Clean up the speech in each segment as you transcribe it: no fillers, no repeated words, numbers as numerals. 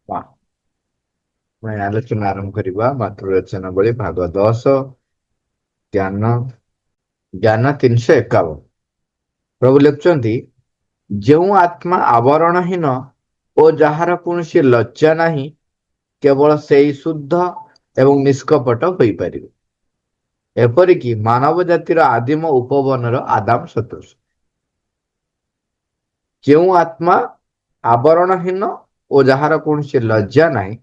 ବା, ଆମେ ଆଲୋଚନା ଆରମ୍ଭ କରିବା ମାତୃ ରଚନା ବଳି ଭାଗ 10 ଜ୍ଞାନ ଜ୍ଞାନ 351। ପ୍ରଭୁ ଲେଖୁଛନ୍ତି, ଯେଉଁ ଆତ୍ମା ଆବରଣହୀନ ଓ ଯାହାର କୌଣସି ଲଜ୍ଜା ନାହିଁ, କେବଳ ସେଇ ଶୁଦ୍ଧ ଏବଂ ନିଷ୍କପଟ ହୋଇପାରିବେ, ଏପରିକି ମାନବ ଜାତିର ଆଦିମ ଉପବନର ଆଦାମ ସଦୃଶ। ଯେଉଁ ଆତ୍ମା ଆବରଣହୀନ ଓ ଯାହାର କୌଣସି ଲଜ୍ଜା ନାହିଁ,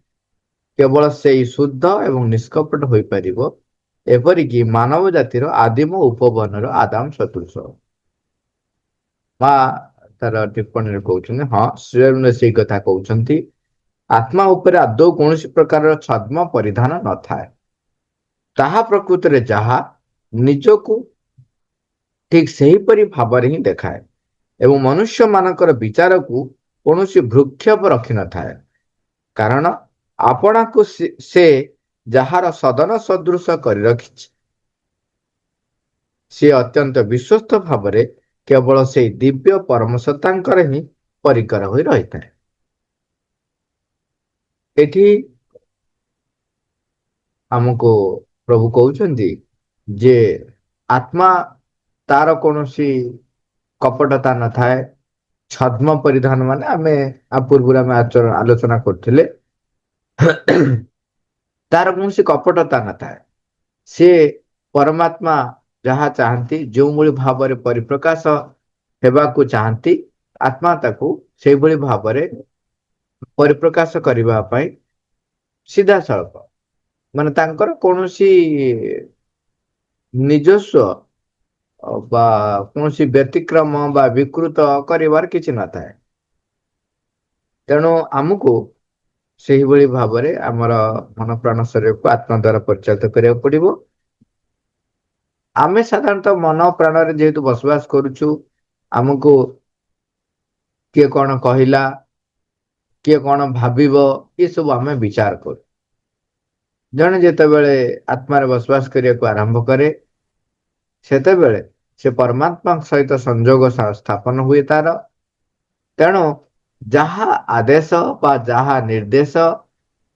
କେବଳ ସେଇ ଶୁଦ୍ଧ ଏବଂ ନିଷ୍କପଟ ହୋଇପାରିବ, ଏପରିକି ମାନବ ଜାତିର ଆଦିମ ଉପବନର ଆଦାମ ସଦୃଶ। ମା ତାର ଟିପ୍ପଣୀରେ କହୁଛନ୍ତି, ହଁ ଶ୍ରୀଅରବିନ୍ଦ ସେଇ କଥା କହୁଛନ୍ତି। ଆତ୍ମା ଉପରେ ଆଦୌ କୌଣସି ପ୍ରକାରର ଛଦ୍ମ ପରିଧାନ ନଥାଏ। ତାହା ପ୍ରକୃତରେ ଯାହା ନିଜକୁ ଠିକ ସେହିପରି ଭାବରେ ହିଁ ଦେଖାଏ ଏବଂ ମନୁଷ୍ୟ ମାନଙ୍କର ବିଚାରକୁ କୌଣସି ଭ୍ରୂକ୍ଷେପ ରଖିନଥାଏ, କାରଣ ଆପଣାକୁ ସେ ଯାହାର ସଦନ ସଦୃଶ କରି ରଖିଛି, ସେ ଅତ୍ୟନ୍ତ ବିଶ୍ୱସ୍ତ ଭାବରେ କେବଳ ସେଇ ଦିବ୍ୟ ପରମସତ୍ତାଙ୍କର ହିଁ ପରିକର ହୋଇ ରହିଥାଏ। ଏଠି ଆମକୁ ପ୍ରଭୁ କହୁଛନ୍ତି ଯେ ଆତ୍ମା ତାର କୌଣସି କପଟତା ନଥାଏ। ଛଦ୍ମ ପରିଧାନ ମାନେ ଆମେ ପୂର୍ବରୁ ଆମେ ଆଲୋଚନା କରୁଥିଲେ ତାର କୌଣସି କପଟତା ନଥାଏ। ସେ ପରମାତ୍ମା ଯାହା ଚାହାନ୍ତି, ଯେଉଁଭଳି ଭାବରେ ପରିପ୍ରକାଶ ହେବାକୁ ଚାହାନ୍ତି, ଆତ୍ମା ତାକୁ ସେଇଭଳି ଭାବରେ ପରିପ୍ରକାଶ କରିବା ପାଇଁ ସିଧାସଳଖ, ମାନେ ତାଙ୍କର କୌଣସି ନିଜସ୍ୱ ବା କୌଣସି ବ୍ୟତିକ୍ରମ ବା ବିକୃତ କରିବାର କିଛି ନଥାଏ। ତେଣୁ ଆମକୁ ସେହିଭଳି ଭାବରେ ଆମର ମନ ପ୍ରାଣ ଶରୀରକୁ ଆତ୍ମା ଦ୍ୱାରା ପରିଚାଳିତ କରିବାକୁ ପଡିବ। ଆମେ ସାଧାରଣତଃ ମନ ପ୍ରାଣରେ ଯେହେତୁ ବସବାସ କରୁଛୁ, ଆମକୁ କିଏ କଣ କହିଲା, କିଏ କଣ ଭାବିବ, ଏସବୁ ଆମେ ବିଚାର କରୁ। ଜଣେ ଯେତେବେଳେ ଆତ୍ମାରେ ବସବାସ କରିବାକୁ ଆରମ୍ଭ କରେ, ସେତେବେଳେ ସେ ପରମାତ୍ମାଙ୍କ ସହିତ ସଂଯୋଗ ସ୍ଥାପନ ହୁଏ ତାର। ତେଣୁ ଯାହା ଆଦେଶ ବା ଯାହା ନିର୍ଦ୍ଦେଶ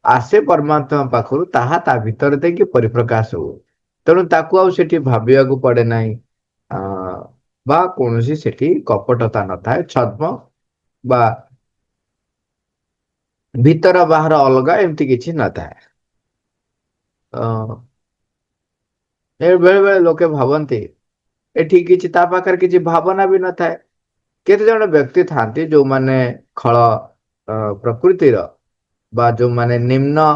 ଆସେ ପରମାତ୍ମା ପାଖରୁ, ତାହା ତା ଭିତରେ ଦେଇକି ପରିପ୍ରକାଶ ହୁଏ। ତେଣୁ ତାକୁ ଆଉ ସେଠି ଭାବିବାକୁ ପଡେ ନାହିଁ, ଅ ବା କୌଣସି ସେଠି କପଟତା ନଥାଏ, ଛଦ୍ମ ବା ଭିତର ବାହାର ଅଲଗା ଏମିତି କିଛି ନଥାଏ। ବେଳେ ବେଳେ ଲୋକେ ଭାବନ୍ତି ଏଠି କିଛି ତା ପାଖରେ କିଛି ଭାବନା ବି ନଥାଏ। କେତେ ଜଣ ବ୍ୟକ୍ତି ଥାନ୍ତି ଯୋଉମାନେ ଖଳ ପ୍ରକୃତିର ବା ଯୋଉମାନେ ନିମ୍ନ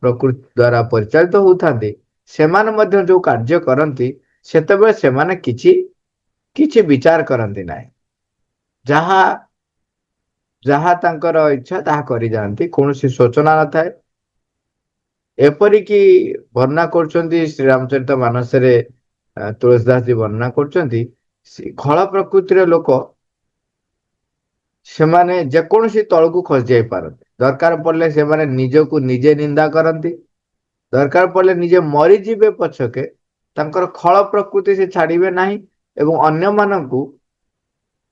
ପ୍ରକୃତି ଦ୍ଵାରା ପରିଚାଳିତ ହଉଥାନ୍ତି, ସେମାନେ ମଧ୍ୟ ଯୋଉ କାର୍ଯ୍ୟ କରନ୍ତି, ସେତେବେଳେ ସେମାନେ କିଛି ବିଚାର କରନ୍ତି ନାହିଁ। ଯାହା ଯାହା ତାଙ୍କର ଇଚ୍ଛା ତାହା କରିଯାଆନ୍ତି, କୌଣସି ଶୋଚନା ନଥାଏ। ଏପରିକି ବର୍ଣ୍ଣନା କରୁଛନ୍ତି ଶ୍ରୀରାମଚରିତ ମାନସରେ, ତୁଳସୀଦାସ ଜୀ ବର୍ଣ୍ଣନା କରୁଛନ୍ତି, ଖଳ ପ୍ରକୃତିର ଲୋକ ସେମାନେ ଯେକୌଣସି ତଳକୁ ଖସି ଯାଇ ପାରନ୍ତି। ଦରକାର ପଡ଼ିଲେ ସେମାନେ ନିଜକୁ ନିଜେ ନିନ୍ଦା କରନ୍ତି। ଦରକାର ପଡ଼ିଲେ ନିଜେ ମରିଯିବେ ପଛକେ, ତାଙ୍କର ଖଳ ପ୍ରକୃତି ସେ ଛାଡିବେ ନାହିଁ ଏବଂ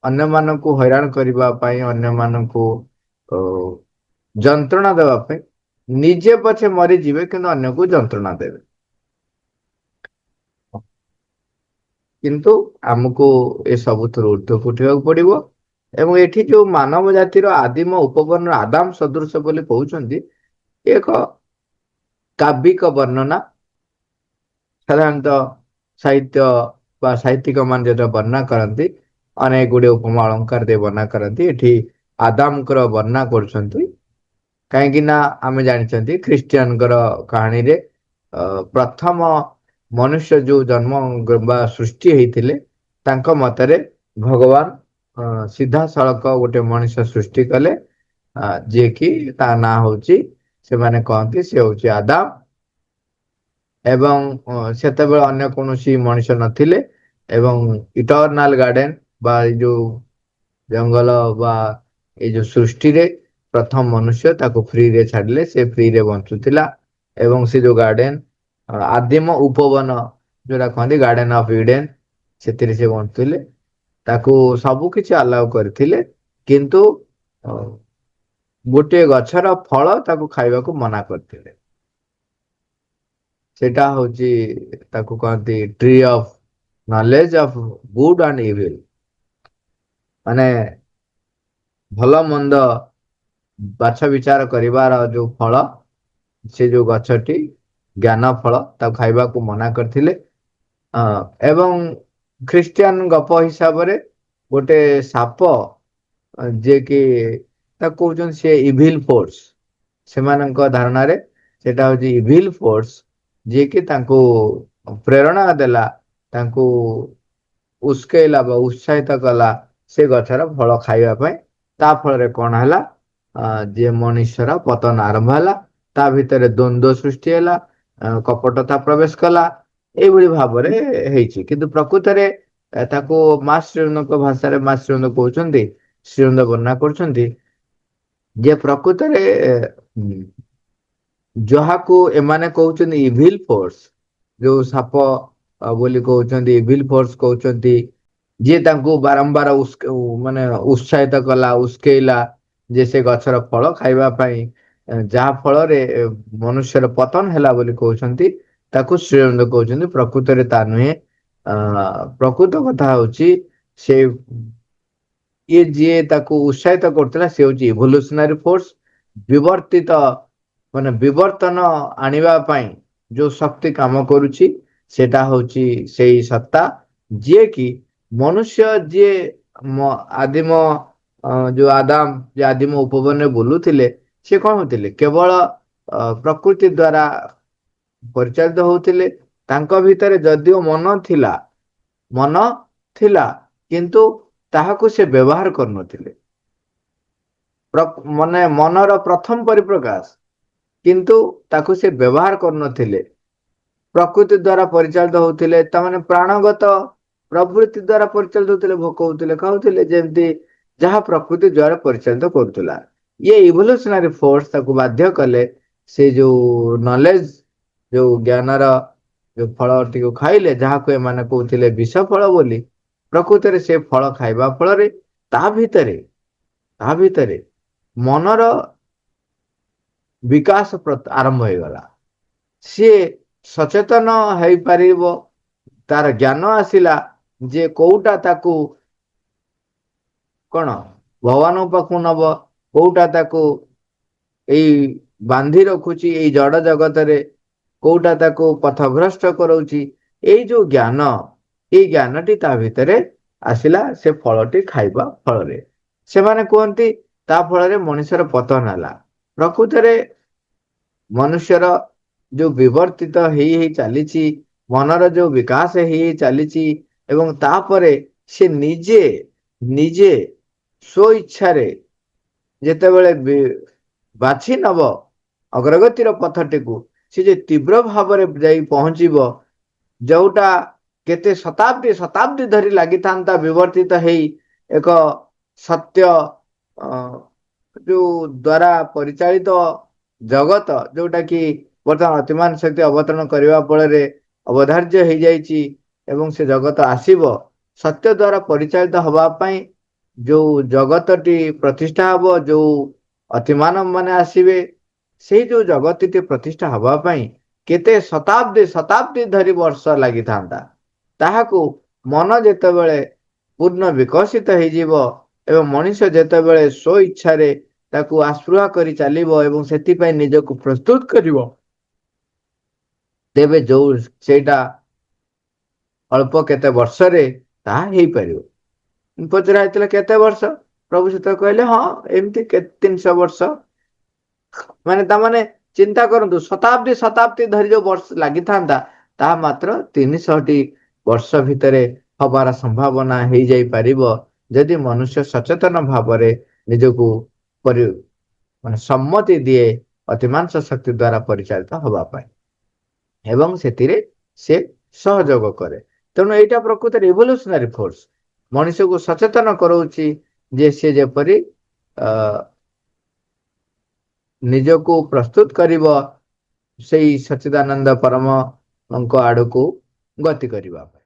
ଅନ୍ୟମାନଙ୍କୁ ହଇରାଣ କରିବା ପାଇଁ, ଅନ୍ୟମାନଙ୍କୁ ଯନ୍ତ୍ରଣା ଦେବା ପାଇଁ ନିଜେ ପଛେ ମରିଯିବେ, କିନ୍ତୁ ଅନ୍ୟକୁ ଯନ୍ତ୍ରଣା ଦେବେ। କିନ୍ତୁ ଆମକୁ ଏ ସବୁଥିରୁ ଉର୍ଦ୍ଧ୍ୱକୁ ଉଠିବାକୁ ପଡିବ। ଏବଂ ଏଠି ଯୋଉ ମାନବ ଜାତିର ଆଦିମ ଉପବନ ଆଦାମ ସଦୃଶ ବୋଲି କହୁଛନ୍ତି, ଏକ କାବ୍ୟିକ ବର୍ଣ୍ଣନା। ସାଧାରଣତଃ ସାହିତ୍ୟ ବା ସାହିତ୍ୟିକ ମାନେ ଯେତେବେଳେ ବର୍ଣ୍ଣନା କରନ୍ତି, ଅନେକ ଗୁଡିଏ ଉପମା ଅଳଙ୍କାର ଦେଇ ବର୍ଣ୍ଣନା କରନ୍ତି। ଏଠି ଆଦାମଙ୍କର ବର୍ଣ୍ଣନା କରୁଛନ୍ତି, କାହିଁକି ନା ଆମେ ଜାଣିଛନ୍ତି ଖ୍ରୀଷ୍ଟିଆନଙ୍କର କାହାଣୀରେ ପ୍ରଥମ ମନୁଷ୍ୟ ଯୋଉ ଜନ୍ମ ବା ସୃଷ୍ଟି ହେଇଥିଲେ, ତାଙ୍କ ମତରେ ଭଗବାନ ସିଧାସଳଖ ଗୋଟେ ମଣିଷ ସୃଷ୍ଟି କଲେ, ଯିଏ କି ତା ନାଁ ହଉଛି, ସେମାନେ କହନ୍ତି ସେ ହଉଛି ଆଦାମ। ଏବଂ ସେତେବେଳେ ଅନ୍ୟ କୌଣସି ମଣିଷ ନଥିଲେ ଏବଂ ଇଟର୍ନାଲ ଗାର୍ଡେନ ବା ଏଇ ଯୋଉ ଜଙ୍ଗଲ ବା ଏଇ ଯୋଉ ସୃଷ୍ଟିରେ ପ୍ରଥମ ମନୁଷ୍ୟ ତାକୁ ଫ୍ରିରେ ଛାଡିଲେ, ସେ ଫ୍ରିରେ ବଞ୍ଚୁଥିଲା। ଏବଂ ସେ ଯୋଉ ଗାର୍ଡେନ ଆଦିମ ଉପବନ ଯୋଉଟା କହନ୍ତି ଗାର୍ଡେନ ଅଫ ଇଡେନ, ସେଥିରେ ସେ ବଞ୍ଚୁଥିଲେ। ତାକୁ ସବୁ କିଛି ଆଲାଉ କରିଥିଲେ, କିନ୍ତୁ ଗୋଟିଏ ଗଛର ଫଳ ତାକୁ ଖାଇବାକୁ ମନା କରିଥିଲେ। ସେଇଟା ହଉଛି ତାକୁ କହନ୍ତି tree of knowledge of good and evil, ମାନେ ଭଲ ମନ୍ଦ ବାଛ ବିଚାର କରିବାର ଯୋଉ ଫଳ, ସେ ଯୋଉ ଗଛଟି ଜ୍ଞାନ ଫଳ, ତାକୁ ଖାଇବାକୁ ମନା କରିଥିଲେ। ହଁ, ଏବଂ ଖ୍ରୀଷ୍ଟିଆନ ଗପ ହିସାବରେ ଗୋଟେ ସାପ, ଯିଏ କି ତାକୁ କହୁଛନ୍ତି ସେ ଇଭିଲ ଫୋର୍ସ, ସେମାନଙ୍କ ଧାରଣାରେ ସେଟା ହଉଛି ଇଭିଲ ଫୋର୍ସ, ଯିଏକି ତାଙ୍କୁ ପ୍ରେରଣା ଦେଲା, ତାଙ୍କୁ ଉସ୍କେଇଲା ବା ଉତ୍ସାହିତ କଲା ସେ ଗଛର ଫଳ ଖାଇବା ପାଇଁ। ତା ଫଳରେ କଣ ହେଲା, ଯିଏ ମନୁଷ୍ୟର ପତନ ଆରମ୍ଭ ହେଲା, ତା ଭିତରେ ଦ୍ୱନ୍ଦ୍ୱ ସୃଷ୍ଟି ହେଲା, କପଟତା ପ୍ରବେଶ କଲା, ଏଇଭଳି ଭାବରେ ହେଇଛି। କିନ୍ତୁ ପ୍ରକୃତରେ ତାକୁ ମା ଶ୍ରୀନଙ୍କ ଭାଷାରେ ମା ଶ୍ରୀନନ୍ଦ କହୁଛନ୍ତି, ଶ୍ରୀନନ୍ଦ ବର୍ଣ୍ଣନା କରୁଛନ୍ତି ଯେ ପ୍ରକୃତରେ ଯାହାକୁ ଏମାନେ କହୁଛନ୍ତି ଇଭିଲ ଫୋର୍ସ, ଯୋଉ ସାପ ବୋଲି କହୁଛନ୍ତି, ଇଭିଲ ଫୋର୍ସ କହୁଛନ୍ତି, ଯିଏ ତାଙ୍କୁ ବାରମ୍ବାର ମାନେ ଉତ୍ସାହିତ କଲା, ଉସ୍କେଇଲା ଯେ ସେ ଗଛର ଫଳ ଖାଇବା ପାଇଁ, ଯାହା ଫଳରେ ମନୁଷ୍ୟର ପତନ ହେଲା ବୋଲି କହୁଛନ୍ତି, ତାକୁ ଶ୍ରୀଅରବିନ୍ଦ କହୁଛନ୍ତି ପ୍ରକୃତରେ ତା ନୁହେଁ। ପ୍ରକୃତ କଥା ହଉଛି ସେ ଇଏ ଯିଏ ତାକୁ ଉତ୍ସାହିତ କରୁଥିଲା ସେ ହଉଛି ଇଭଲ୍ୟୁସନାରୀ ଫୋର୍ସ, ବିବର୍ତ୍ତିତ ମାନେ ବିବର୍ତ୍ତନ ଆଣିବା ପାଇଁ ଯୋଉ ଶକ୍ତି କାମ କରୁଛି, ସେଟା ହଉଛି ସେଇ ସତ୍ତା, ଯିଏ କି ମନୁଷ୍ୟ ଯିଏ ଆଦିମ ଯୋଉ ଆଦାମ, ଯେ ଆଦିମ ଉପବନରେ ବୁଲୁଥିଲେ, ସେ କଣ ହଉଥିଲେ, କେବଳ ପ୍ରକୃତି ଦ୍ଵାରା ପରିଚାଳିତ ହଉଥିଲେ। ତାଙ୍କ ଭିତରେ ଯଦିଓ ମନ ଥିଲା, କିନ୍ତୁ ତାହାକୁ ସେ ବ୍ୟବହାର କରୁନଥିଲେ। ମାନେ ମନର ପ୍ରଥମ ପରିପ୍ରକାଶ, କିନ୍ତୁ ତାକୁ ସେ ବ୍ୟବହାର କରୁନଥିଲେ। ପ୍ରକୃତି ଦ୍ଵାରା ପରିଚାଳିତ ହଉଥିଲେ, ତାମାନେ ପ୍ରାଣଗତ ପ୍ରବୃତ୍ତି ଦ୍ଵାରା ପରିଚାଳିତ ହଉଥିଲେ, ଭୋକ ହଉଥିଲେ, ଖାଉଥିଲେ, ଯେମିତି ଯାହା ପ୍ରକୃତି ଦ୍ଵାରା ପରିଚାଳିତ କରୁଥିଲା। ଇଏ ଇଭଲ୍ୟୁସନାରୀ ଫୋର୍ସ ତାକୁ ବାଧ୍ୟ କଲେ ସେ ଯୋଉ ନଲେଜ, ଯୋଉ ଜ୍ଞାନର ଯୋଉ ଫଳଟିକୁ ଖାଇଲେ, ଯାହାକୁ ଏମାନେ କହୁଥିଲେ ବିଷ ଫଳ ବୋଲି, ପ୍ରକୃତରେ ସେ ଫଳ ଖାଇବା ଫଳରେ ତା ଭିତରେ ମନର ବିକାଶ ଆରମ୍ଭ ହେଇଗଲା। ସିଏ ସଚେତନ ହେଇପାରିବ, ତାର ଜ୍ଞାନ ଆସିଲା ଯେ କୋଉଟା ତାକୁ କଣ ଭଗବାନଙ୍କ ପାଖକୁ ନବ, କୋଉଟା ତାକୁ ଏଇ ବାନ୍ଧି ରଖୁଛି ଏଇ ଜଡ ଜଗତରେ, କୋଉଟା ତାକୁ ପଥଭ୍ରଷ୍ଟ କରଉଛି, ଏଇ ଯୋଉ ଜ୍ଞାନ, ଏଇ ଜ୍ଞାନଟି ତା ଭିତରେ ଆସିଲା ସେ ଫଳଟି ଖାଇବା ଫଳରେ। ସେମାନେ କୁହନ୍ତି ତା ଫଳରେ ମଣିଷର ପତନ ହେଲା। ପ୍ରକୃତରେ ମନୁଷ୍ୟର ଯୋଉ ବିବର୍ତ୍ତିତ ହେଇ ହେଇ ଚାଲିଛି, ମନର ଯୋଉ ବିକାଶ ହେଇ ହେଇ ଚାଲିଛି, ଏବଂ ତାପରେ ସେ ନିଜେ ନିଜେ ସ୍ୱ ଇଚ୍ଛାରେ ଯେତେବେଳେ ବାଛି ନବ ଅଗ୍ରଗତିର ପଥଟିକୁ, ସେ ଯେ ତୀବ୍ର ଭାବରେ ଯାଇ ପହଞ୍ଚିବ, ଯୋଉଟା କେତେ ଶତାବ୍ଦୀ ଶତାବ୍ଦୀ ଧରି ଲାଗିଥାନ୍ତା ବିବର୍ତ୍ତିତ ହେଇ ଏକ ସତ୍ୟ ଯୋଉ ଦ୍ଵାରା ପରିଚାଳିତ ଜଗତ, ଯୋଉଟା କି ବର୍ତ୍ତମାନ ଅତିମାନ ଶକ୍ତି ଅବତରଣ କରିବା ଫଳରେ ଅବଧାର୍ଯ୍ୟ ହେଇଯାଇଛି, ଏବଂ ସେ ଜଗତ ଆସିବ ସତ୍ୟ ଦ୍ଵାରା ପରିଚାଳିତ ହବା ପାଇଁ। ଯୋଉ ଜଗତଟି ପ୍ରତିଷ୍ଠା ହବ, ଯୋଉ ଅତିମାନବ ମାନେ ଆସିବେ, ସେଇ ଯୋଉ ଜଗତଟି ପ୍ରତିଷ୍ଠା ହବା ପାଇଁ କେତେ ଶତାବ୍ଦୀ ଶତାବ୍ଦୀ ଧରି ବର୍ଷ ଲାଗିଥାନ୍ତା, ତାହାକୁ ମନ ଯେତେବେଳେ ପୂର୍ଣ୍ଣ ବିକଶିତ ହେଇଯିବ, ଏବଂ ମଣିଷ ଯେତେବେଳେ ସ୍ୱ ଇଚ୍ଛାରେ ତାକୁ ଆସ୍ପୃହା କରି ଚାଲିବ ଏବଂ ସେଥିପାଇଁ ନିଜକୁ ପ୍ରସ୍ତୁତ କରିବ, ତେବେ ଯୋଉ ସେଇଟା ଅଳ୍ପ କେତେ ବର୍ଷରେ ତାହା ହେଇପାରିବ। ପଚରା ହେଇଥିଲା କେତେ ବର୍ଷ, ପ୍ରଭୁ ସେତେବେଳେ କହିଲେ ହଁ ଏମିତି 300 ବର୍ଷ। ମାନେ ତାମାନେ ଚିନ୍ତା କରନ୍ତୁ, ଶତାବ୍ଦୀ ଶତାବ୍ଦୀ ଧରି ଯୋଉ ବର୍ଷ ଲାଗିଥାନ୍ତା, ତାହା ମାତ୍ର 300ଟି ବର୍ଷ ଭିତରେ ହବାର ସମ୍ଭାବନା ହେଇଯାଇପାରିବ, ଯଦି ମନୁଷ୍ୟ ସଚେତନ ଭାବରେ ନିଜକୁ ମାନେ ସମ୍ମତି ଦିଏ ଅତିମାଂସ ଶକ୍ତି ଦ୍ଵାରା ପରିଚାଳିତ ହବା ପାଇଁ, ଏବଂ ସେଥିରେ ସେ ସହଯୋଗ କରେ। ତେଣୁ ଏଇଟା ପ୍ରକୃତରେ ରିଭଲ୍ୟୁସନାରୀ ଫୋର୍ସ, ମଣିଷକୁ ସଚେତନ କରଉଛି ଯେ ସେ ଯେପରି ନିଜକୁ ପ୍ରସ୍ତୁତ କରିବ ସେଇ ସଚ୍ଚିଦାନନ୍ଦ ପରମଙ୍କ ଆଡକୁ ଗତି କରିବା ପାଇଁ।